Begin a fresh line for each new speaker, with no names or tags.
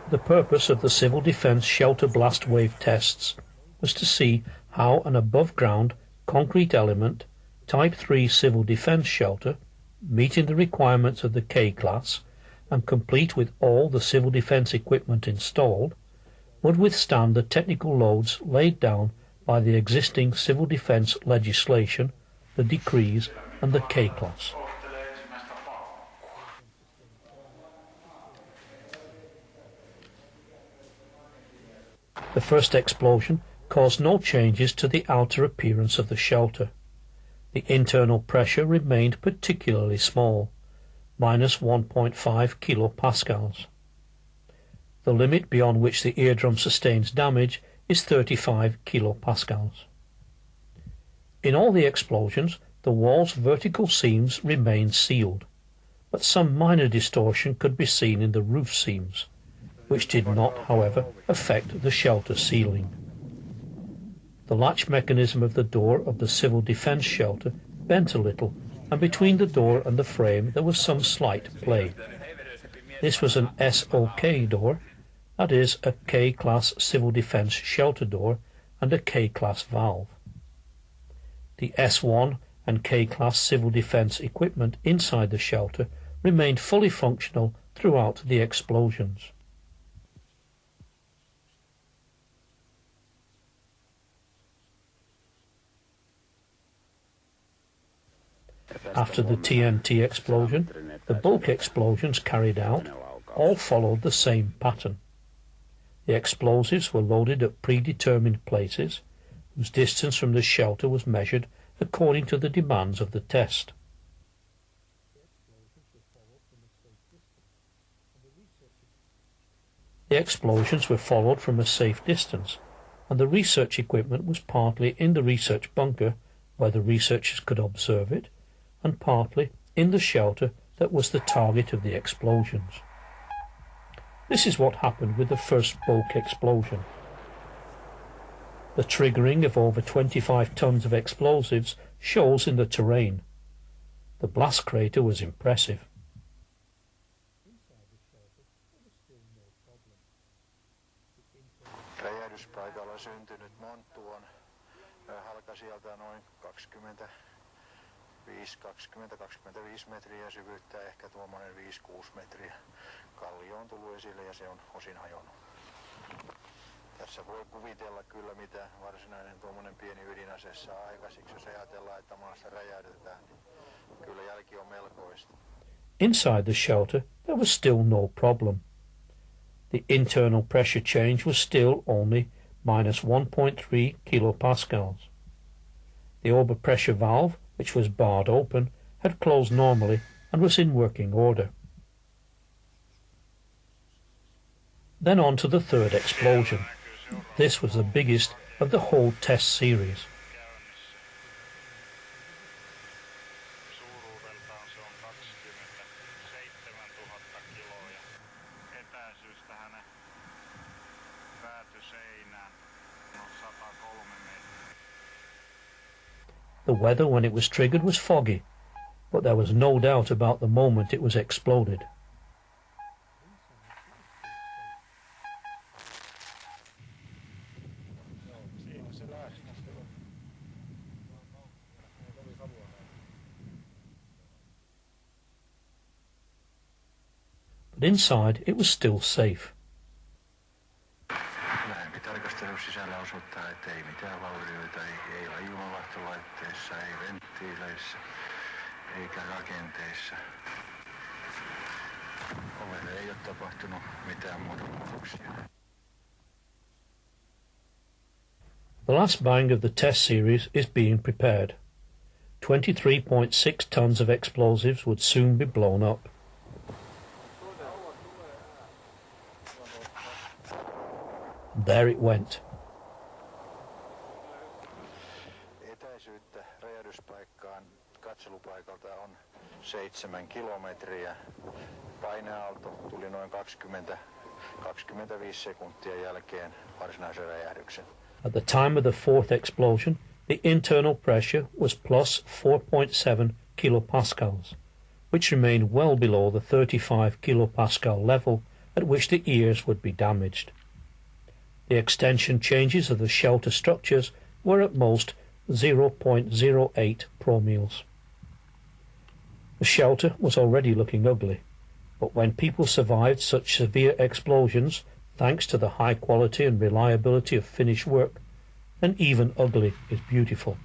The purpose of the civil defence shelter blast wave tests was to see how an above-ground concrete element Type 3 civil defence shelter, meeting the requirements of the K-class and complete with all the civil defence equipment installed, would withstand the technical loads laid down by the existing civil defence legislation, the decrees and the K-class. The first explosion caused no changes to the outer appearance of the shelter. The internal pressure remained particularly small, minus 1.5 kilopascals. The limit beyond which the eardrum sustains damage is 35 kilopascals. In all the explosions, the wall's vertical seams remained sealed, but some minor distortion could be seen in the roof seams, which did not, however, affect the shelter ceiling. The latch mechanism of the door of the civil defence shelter bent a little, and between the door and the frame there was some slight play. This was an SOK door, that is, a K-class civil defence shelter door and a K-class valve. The S1 and K-class civil defence equipment inside the shelter remained fully functional throughout the explosions. After the TNT explosion, the bulk explosions carried out all followed the same pattern. The explosives were loaded at predetermined places, whose distance from the shelter was measured according to the demands of the test. The explosions were followed from a safe distance, and the research equipment was partly in the research bunker, where the researchers could observe it, and partly in the shelter that was the target of the explosions. This is what happened with the first bulk explosion. The triggering of over 25 tons of explosives shows in the terrain. The blast crater was impressive.
Räjähdyspaikalla syntynyt monttu on halkasijalta noin 20-25 metriä, syvyyttä ehkä tuommoinen 5-6 metriä. Kallio on tullut esille ja se on osin hajonnut. Tässä voi kuvitella kyllä, mitä varsinainen tuommoinen pieni ydinase saa aikaisiksi, jos ajatellaan, että maassa räjäytetään, niin kyllä jälki on melkoista.
Inside the shelter there was still no problem. The internal pressure change was still only minus 1.3 kilopascals. The overpressure valve, which was barred open, had closed normally and was in working order. Then on to the third explosion. This was the biggest of the whole test series. The weather when it was triggered was foggy, but there was no doubt about the moment it was exploded. But inside it was still safe.
Tarkastelun sisällä osoittaa, että ei mitään vaurioita, ei ilmanvaihtolaitteissa, ei venttiileissä, eikä rakenteissa. Ovelle ei ole tapahtunut mitään murroksia.
The last bang of the test series is being prepared. 23.6 tons of explosives would soon be blown up. There it went.
Etäisyyttä räjähdyspaikkaan katselupaikalta on 7 kilometriä. Paineaalto tuli noin 20-25 sekuntia jälkeen varsinaisen räjähdyksen.
At the time of the fourth explosion, the internal pressure was plus 4.7 kilopascals, which remained well below the 35 kilopascal level at which the ears would be damaged. The extension changes of the shelter structures were at most 0.08 promils. The shelter was already looking ugly, but when people survived such severe explosions, thanks to the high quality and reliability of finished work, then even ugly is beautiful.